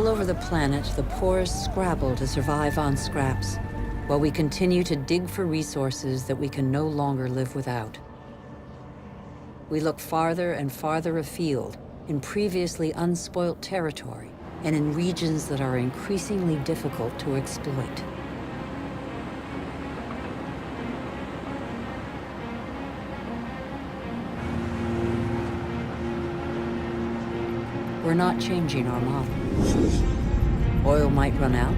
All over the planet, the poorest scrabble to survive on scraps, while we continue to dig for resources that we can no longer live without. We look farther and farther afield, in previously unspoilt territory, and in regions that are increasingly difficult to exploit. We're not changing our model. Oil might run out.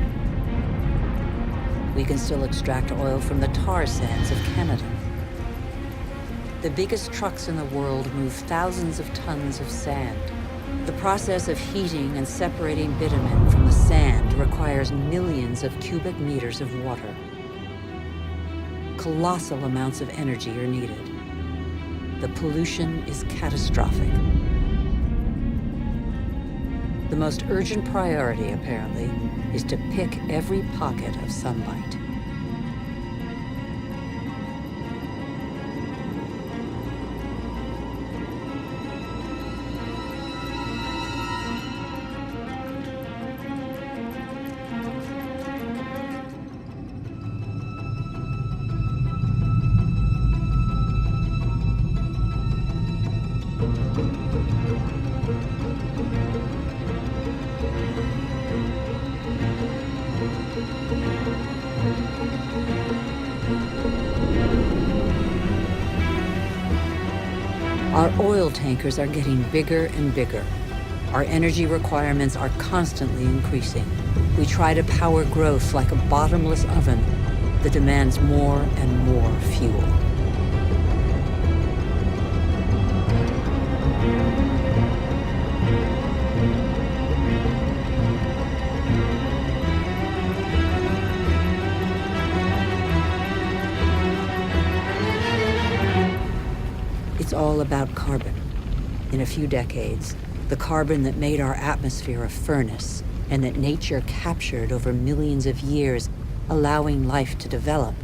We can still extract oil from the tar sands of Canada. The biggest trucks in the world move thousands of tons of sand. The process of heating and separating bitumen from the sand requires millions of cubic meters of water. Colossal amounts of energy are needed. The pollution is catastrophic. The most urgent priority, apparently, is to pick every pocket of sunlight. Our oil tankers are getting bigger and bigger. Our energy requirements are constantly increasing. We try to power growth like a bottomless oven that demands more and more fuel. It's all about carbon. In a few decades, the carbon that made our atmosphere a furnace and that nature captured over millions of years, allowing life to develop,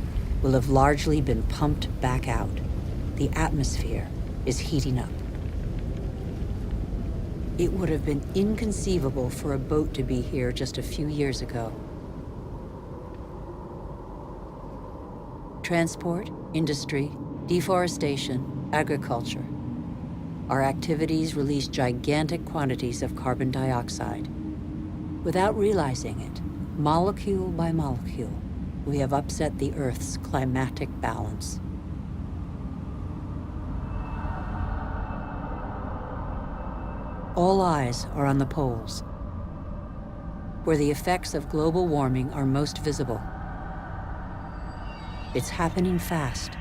will have largely been pumped back out. The atmosphere is heating up. It would have been inconceivable for a boat to be here just a few years ago. Transport, industry, deforestation, agriculture. Our activities release gigantic quantities of carbon dioxide. Without realizing it, molecule by molecule, we have upset the Earth's climatic balance. All eyes are on the poles, where the effects of global warming are most visible. It's happening fast,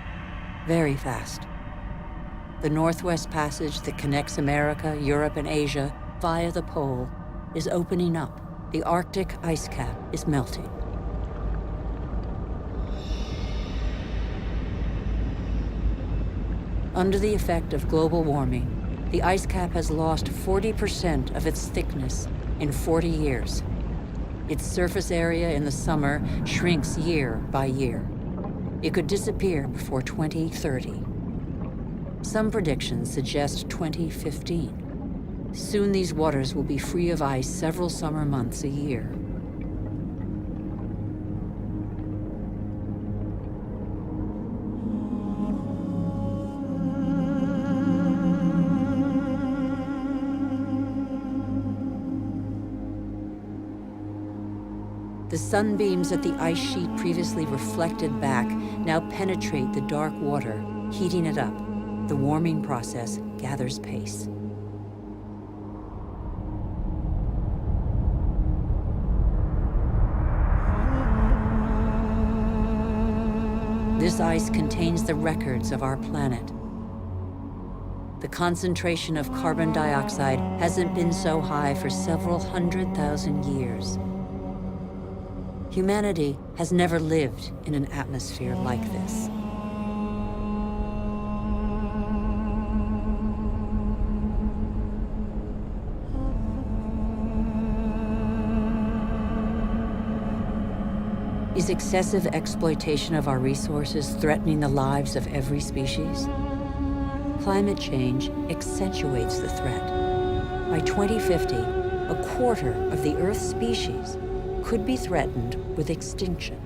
very fast. The Northwest Passage that connects America, Europe, and Asia via the pole is opening up. The Arctic ice cap is melting. Under the effect of global warming, the ice cap has lost 40% of its thickness in 40 years. Its surface area in the summer shrinks year by year. It could disappear before 2030. Some predictions suggest 2015. Soon these waters will be free of ice several summer months a year. The sunbeams that the ice sheet previously reflected back now penetrate the dark water, heating it up. The warming process gathers pace. This ice contains the records of our planet. The concentration of carbon dioxide hasn't been so high for several 100,000 years. Humanity has never lived in an atmosphere like this. Is excessive exploitation of our resources threatening the lives of every species? Climate change accentuates the threat. By 2050, a quarter of the Earth's species could be threatened with extinction.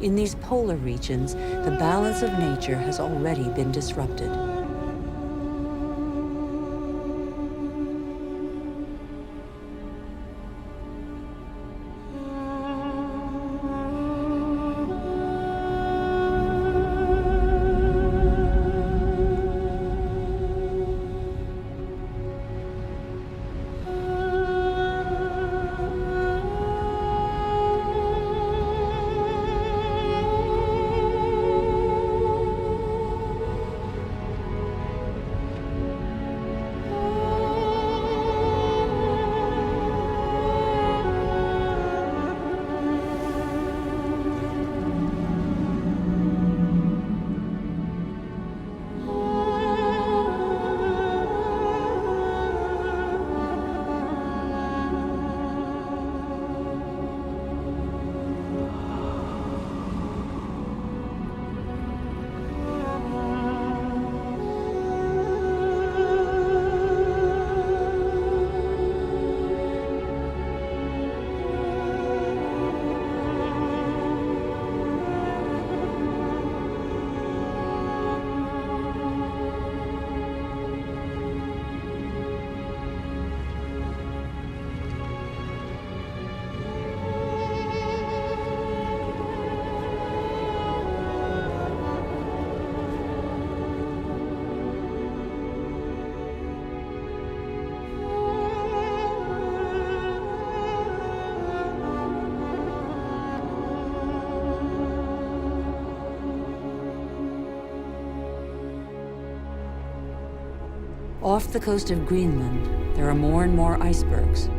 In these polar regions, the balance of nature has already been disrupted. Off the coast of Greenland, there are more and more icebergs.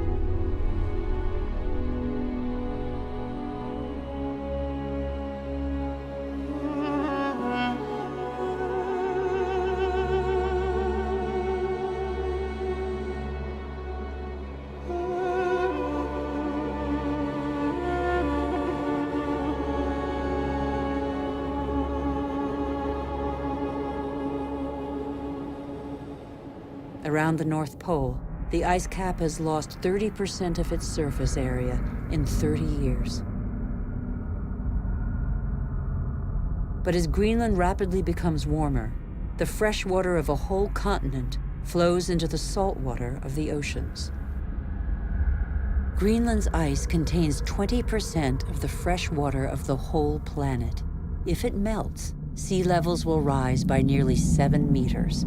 Around the North Pole, the ice cap has lost 30% of its surface area in 30 years. But as Greenland rapidly becomes warmer, the fresh water of a whole continent flows into the salt water of the oceans. Greenland's ice contains 20% of the fresh water of the whole planet. If it melts, sea levels will rise by nearly 7 meters.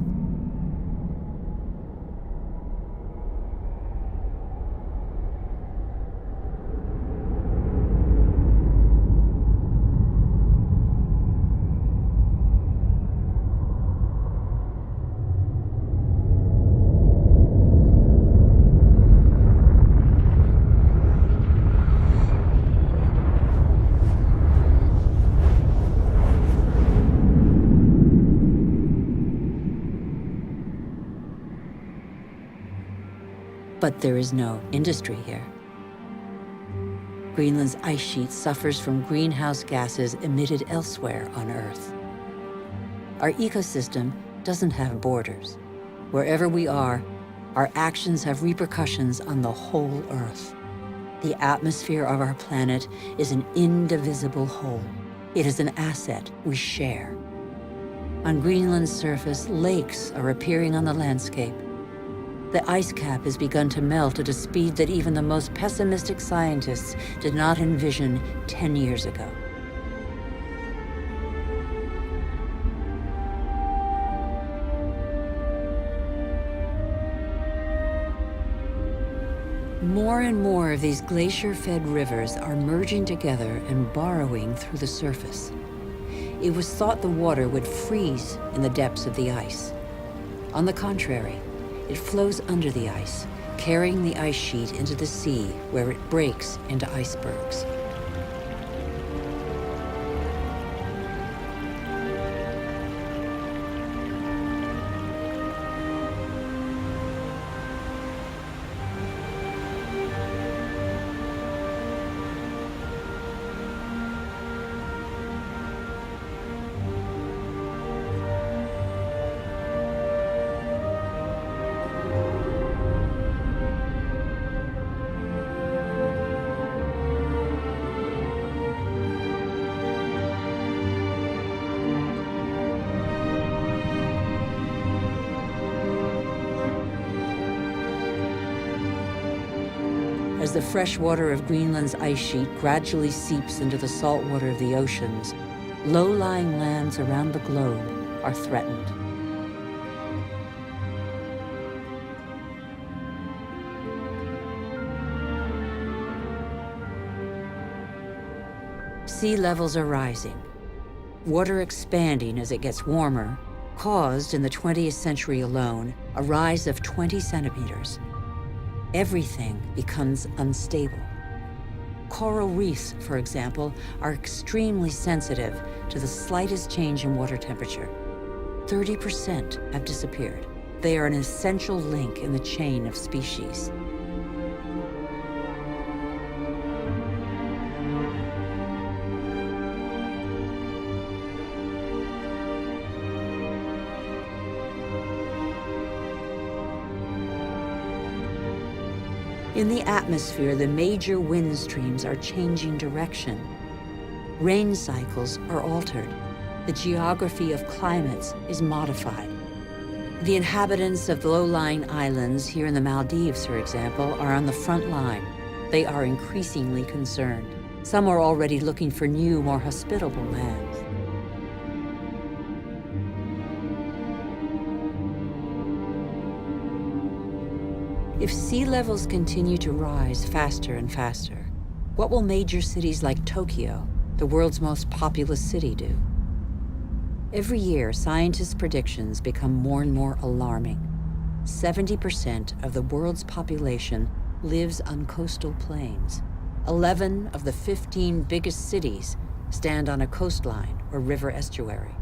But there is no industry here. Greenland's ice sheet suffers from greenhouse gases emitted elsewhere on Earth. Our ecosystem doesn't have borders. Wherever we are, our actions have repercussions on the whole Earth. The atmosphere of our planet is an indivisible whole. It is an asset we share. On Greenland's surface, lakes are appearing on the landscape. The ice cap has begun to melt at a speed that even the most pessimistic scientists did not envision 10 years ago. More and more of these glacier-fed rivers are merging together and burrowing through the surface. It was thought the water would freeze in the depths of the ice. On the contrary, it flows under the ice, carrying the ice sheet into the sea where it breaks into icebergs. the fresh water of Greenland's ice sheet gradually seeps into the salt water of the oceans, low-lying lands around the globe are threatened. Sea levels are rising. Water expanding as it gets warmer caused, in the 20th century alone, a rise of 20 centimeters. Everything becomes unstable. Coral reefs, for example, are extremely sensitive to the slightest change in water temperature. 30% have disappeared. They are an essential link in the chain of species. In the atmosphere, the major wind streams are changing direction. Rain cycles are altered. The geography of climates is modified. The inhabitants of low-lying islands here in the Maldives, for example, are on the front line. They are increasingly concerned. Some are already looking for new, more hospitable lands. If sea levels continue to rise faster and faster, what will major cities like Tokyo, the world's most populous city, do? Every year, scientists' predictions become more and more alarming. 70% of the world's population lives on coastal plains. 11 of the 15 biggest cities stand on a coastline or river estuary.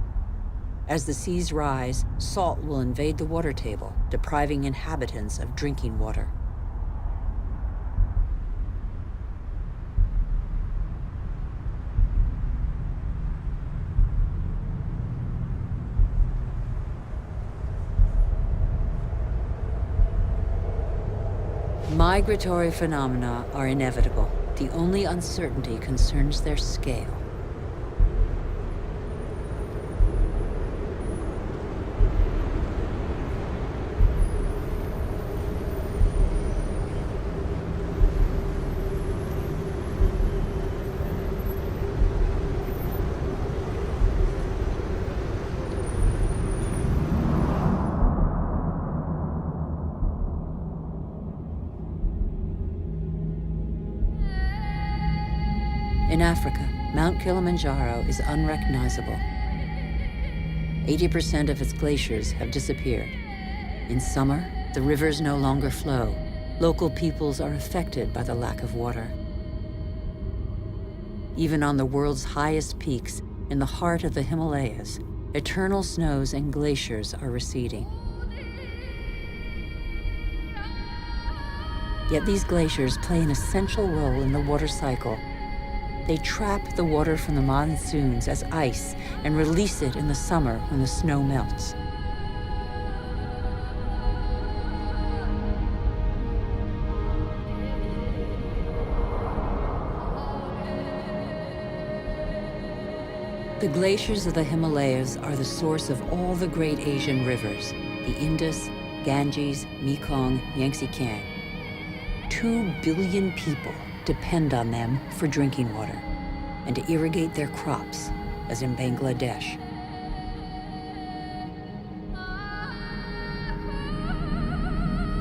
As the seas rise, salt will invade the water table, depriving inhabitants of drinking water. Migratory phenomena are inevitable. The only uncertainty concerns their scale. In Africa, Mount Kilimanjaro is unrecognizable. 80% of its glaciers have disappeared. In summer, the rivers no longer flow. Local peoples are affected by the lack of water. Even on the world's highest peaks, in the heart of the Himalayas, eternal snows and glaciers are receding. Yet these glaciers play an essential role in the water cycle. They trap the water from the monsoons as ice and release it in the summer when the snow melts. The glaciers of the Himalayas are the source of all the great Asian rivers, the Indus, Ganges, Mekong, Yangtze-Kiang. 2 billion people depend on them for drinking water and to irrigate their crops, as in Bangladesh.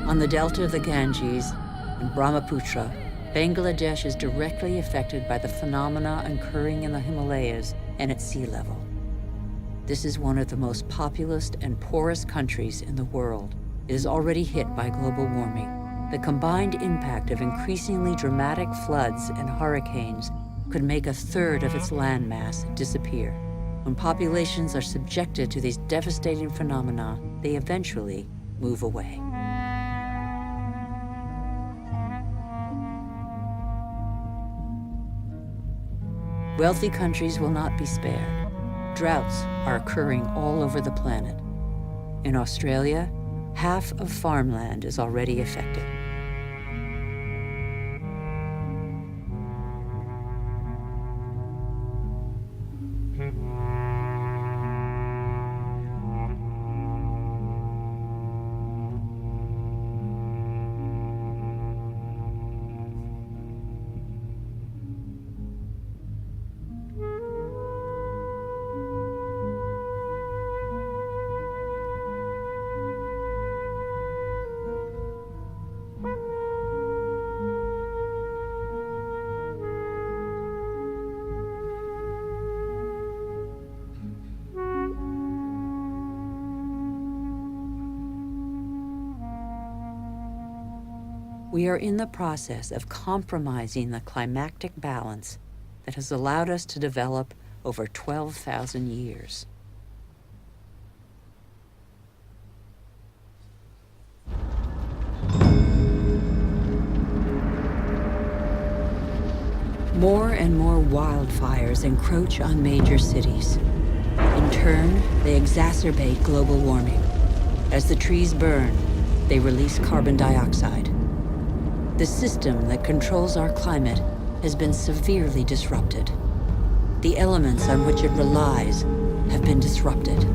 On the delta of the Ganges and Brahmaputra, Bangladesh is directly affected by the phenomena occurring in the Himalayas and at sea level. This is one of the most populous and poorest countries in the world. It is already hit by global warming. The combined impact of increasingly dramatic floods and hurricanes could make 1/3 of its landmass disappear. When populations are subjected to these devastating phenomena, they eventually move away. Wealthy countries will not be spared. Droughts are occurring all over the planet. In Australia, half of farmland is already affected. We are in the process of compromising the climactic balance that has allowed us to develop over 12,000 years. More and more wildfires encroach on major cities. In turn, they exacerbate global warming. As the trees burn, they release carbon dioxide. The system that controls our climate has been severely disrupted. The elements on which it relies have been disrupted.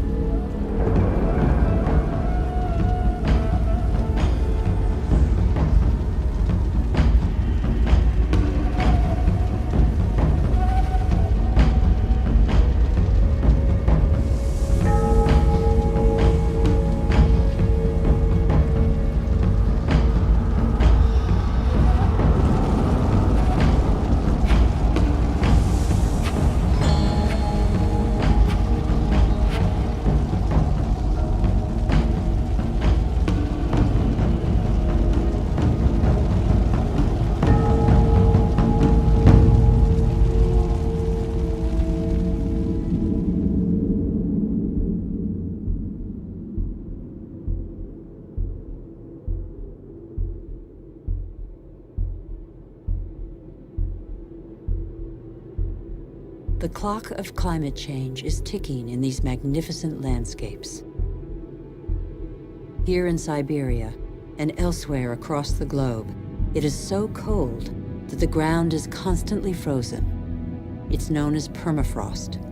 The clock of climate change is ticking in these magnificent landscapes. Here in Siberia and elsewhere across the globe, it is so cold that the ground is constantly frozen. It's known as permafrost.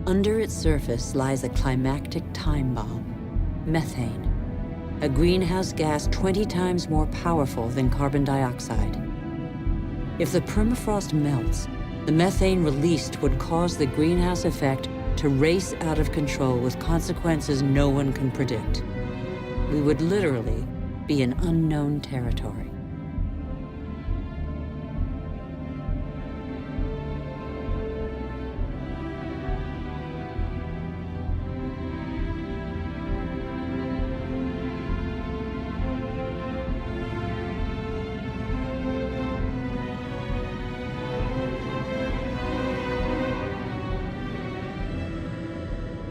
Under its surface lies a climactic time bomb, methane, a greenhouse gas 20 times more powerful than carbon dioxide. If the permafrost melts, the methane released would cause the greenhouse effect to race out of control with consequences no one can predict. We would literally be in unknown territory.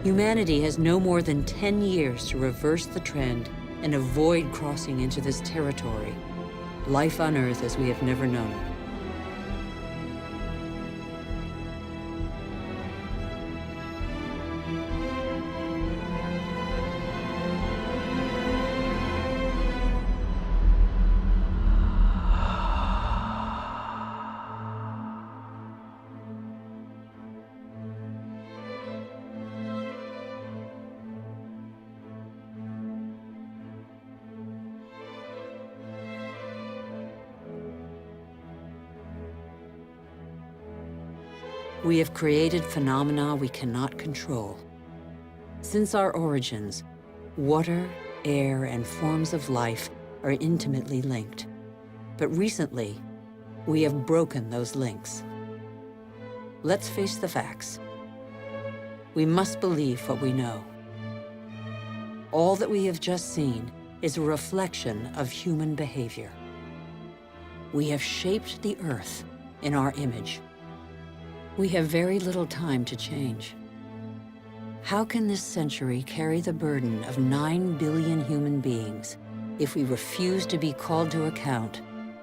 Humanity has no more than 10 years to reverse the trend and avoid crossing into this territory, life on Earth as we have never known it. We have created phenomena we cannot control. Since our origins, water, air, and forms of life are intimately linked. But recently, we have broken those links. Let's face the facts. We must believe what we know. All that we have just seen is a reflection of human behavior. We have shaped the Earth in our image. We have very little time to change. How can this century carry the burden of 9 billion human beings if we refuse to be called to account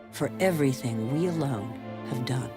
for everything we alone have done?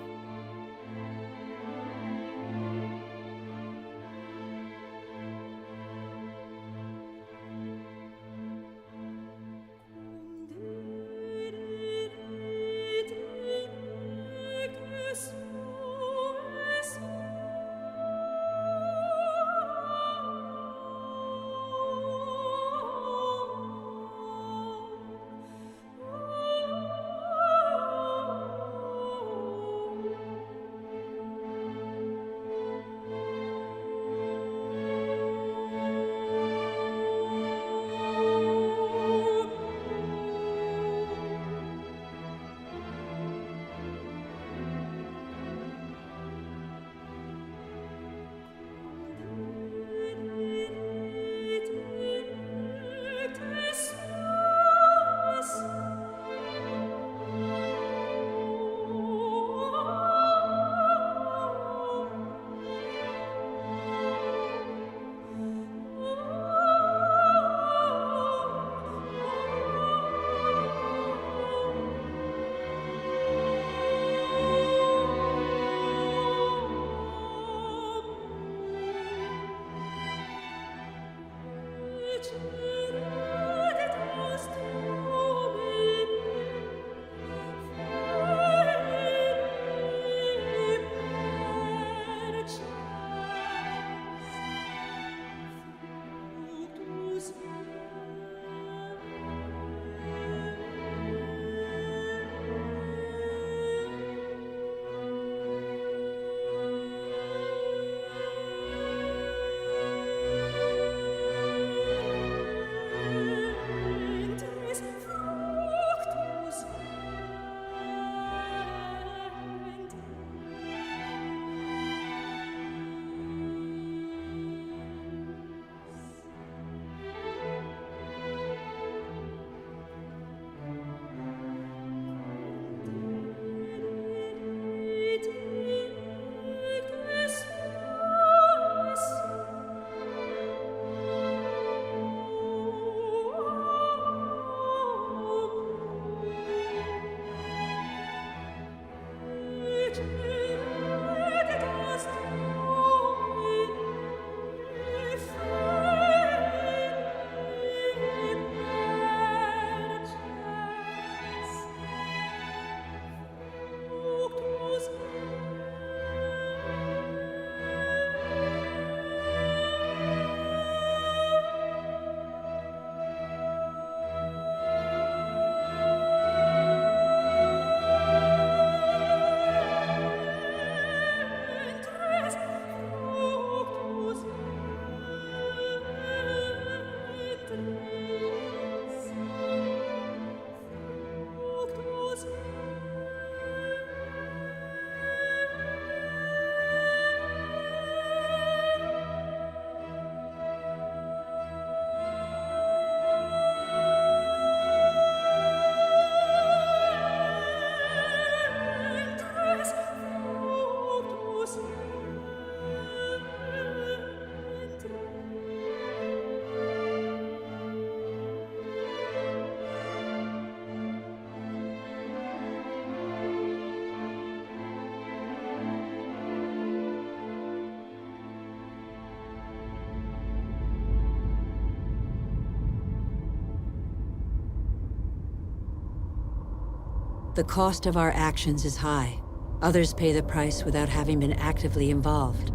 The cost of our actions is high. Others pay the price without having been actively involved.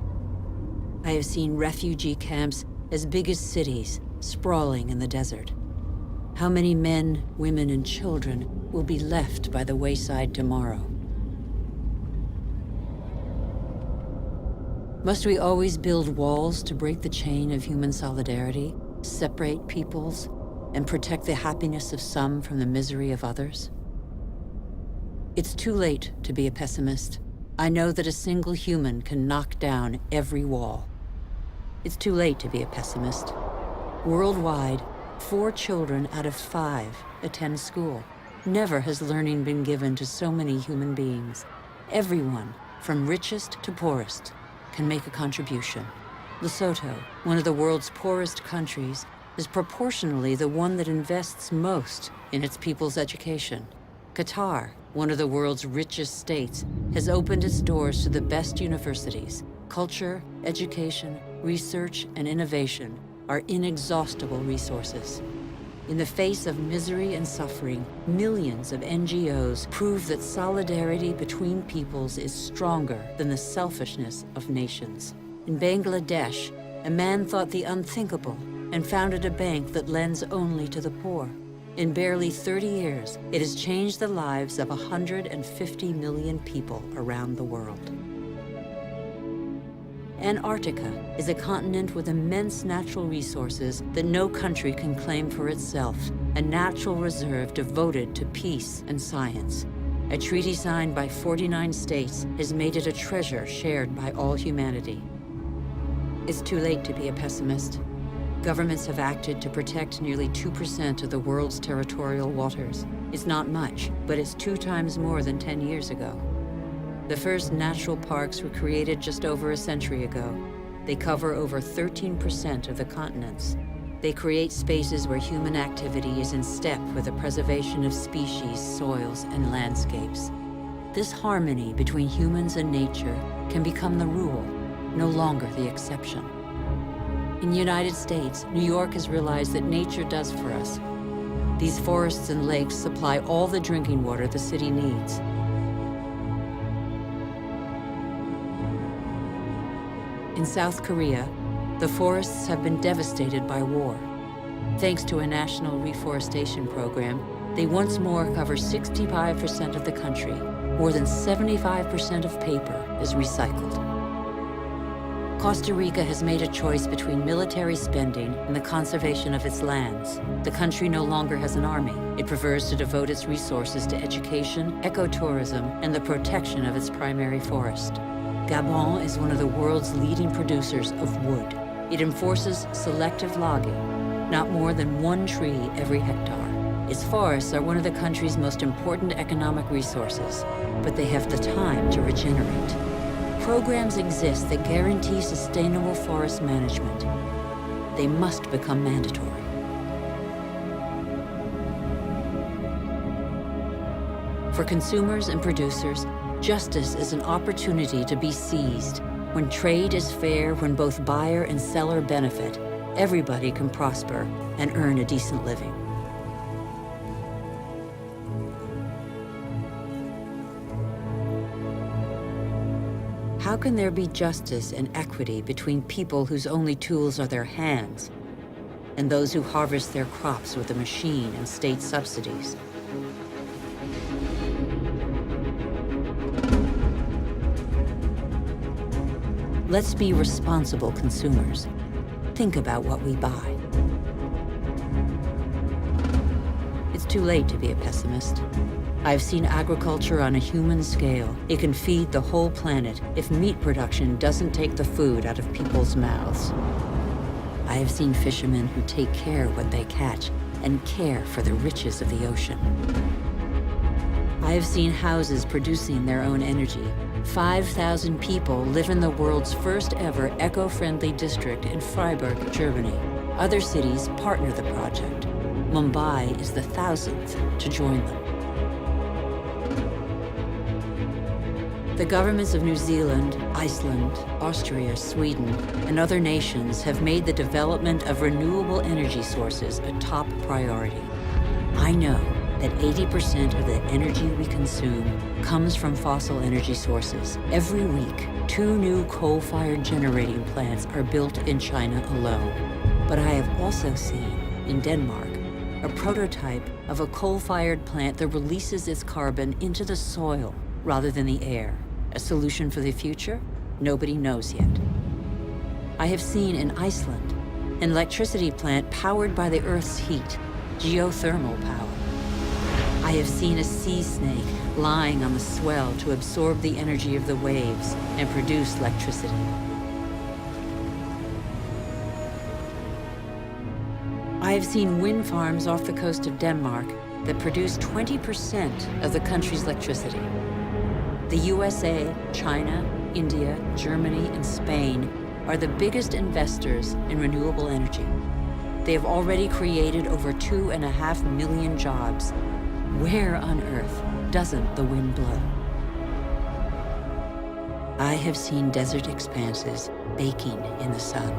I have seen refugee camps as big as cities, sprawling in the desert. How many men, women, and children will be left by the wayside tomorrow? Must we always build walls to break the chain of human solidarity, separate peoples, and protect the happiness of some from the misery of others? It's too late to be a pessimist. I know that a single human can knock down every wall. It's too late to be a pessimist. Worldwide, 4 children out of 5 attend school. Never has learning been given to so many human beings. Everyone, from richest to poorest, can make a contribution. Lesotho, one of the world's poorest countries, is proportionally the one that invests most in its people's education. Qatar, one of the world's richest states, has opened its doors to the best universities. Culture, education, research, and innovation are inexhaustible resources. In the face of misery and suffering, millions of NGOs prove that solidarity between peoples is stronger than the selfishness of nations. In Bangladesh, a man thought the unthinkable and founded a bank that lends only to the poor. In barely 30 years, it has changed the lives of 150 million people around the world. Antarctica is a continent with immense natural resources that no country can claim for itself, a natural reserve devoted to peace and science. A treaty signed by 49 states has made it a treasure shared by all humanity. It's too late to be a pessimist. Governments have acted to protect nearly 2% of the world's territorial waters. It's not much, but it's 2 times more than 10 years ago. The first natural parks were created just over a century ago. They cover over 13% of the continents. They create spaces where human activity is in step with the preservation of species, soils, and landscapes. This harmony between humans and nature can become the rule, no longer the exception. In the United States, New York has realized that nature does for us. These forests and lakes supply all the drinking water the city needs. In South Korea, the forests have been devastated by war. Thanks to a national reforestation program, they once more cover 65% of the country. More than 75% of paper is recycled. Costa Rica has made a choice between military spending and the conservation of its lands. The country no longer has an army. It prefers to devote its resources to education, ecotourism, and the protection of its primary forest. Gabon is one of the world's leading producers of wood. It enforces selective logging, not more than 1 tree every hectare. Its forests are one of the country's most important economic resources, but they have the time to regenerate. Programs exist that guarantee sustainable forest management. They must become mandatory. For consumers and producers, justice is an opportunity to be seized. When trade is fair, when both buyer and seller benefit, everybody can prosper and earn a decent living. How can there be justice and equity between people whose only tools are their hands and those who harvest their crops with a machine and state subsidies? Let's be responsible consumers. Think about what we buy. It's too late to be a pessimist. I've seen agriculture on a human scale. It can feed the whole planet if meat production doesn't take the food out of people's mouths. I have seen fishermen who take care of what they catch and care for the riches of the ocean. I have seen houses producing their own energy. 5,000 people live in the world's first ever eco-friendly district in Freiburg, Germany. Other cities partner the project. Mumbai is the 1,000th to join them. The governments of New Zealand, Iceland, Austria, Sweden, and other nations have made the development of renewable energy sources a top priority. I know that 80% of the energy we consume comes from fossil energy sources. Every week, 2 new coal-fired generating plants are built in China alone. But I have also seen, in Denmark, a prototype of a coal-fired plant that releases its carbon into the soil rather than the air. A solution for the future? Nobody knows yet. I have seen in Iceland an electricity plant powered by the Earth's heat, geothermal power. I have seen a sea snake lying on the swell to absorb the energy of the waves and produce electricity. I have seen wind farms off the coast of Denmark that produce 20% of the country's electricity. The USA, China, India, Germany, and Spain are the biggest investors in renewable energy. They have already created over 2.5 million jobs. Where on earth doesn't the wind blow? I have seen desert expanses baking in the sun.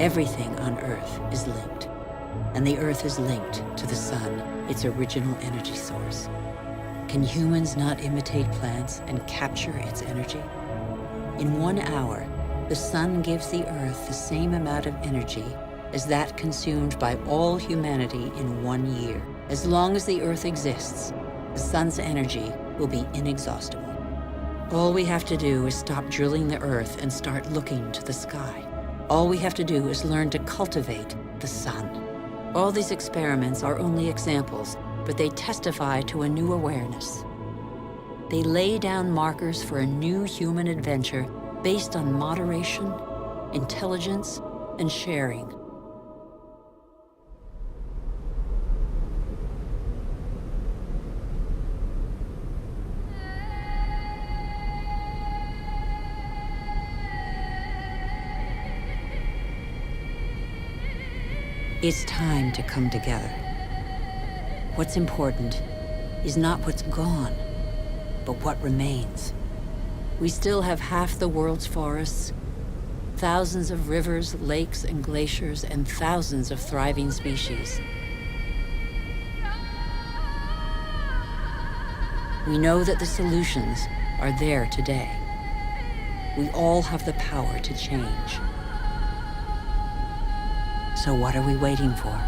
Everything on Earth is linked, and the Earth is linked to the sun, its original energy source. Can humans not imitate plants and capture its energy? In 1 hour, the sun gives the Earth the same amount of energy as that consumed by all humanity in 1 year. As long as the Earth exists, the sun's energy will be inexhaustible. All we have to do is stop drilling the Earth and start looking to the sky. All we have to do is learn to cultivate the sun. All these experiments are only examples, but they testify to a new awareness. They lay down markers for a new human adventure based on moderation, intelligence, and sharing. It's time to come together. What's important is not what's gone, but what remains. We still have half the world's forests, thousands of rivers, lakes, and glaciers, and thousands of thriving species. We know that the solutions are there today. We all have the power to change. So what are we waiting for?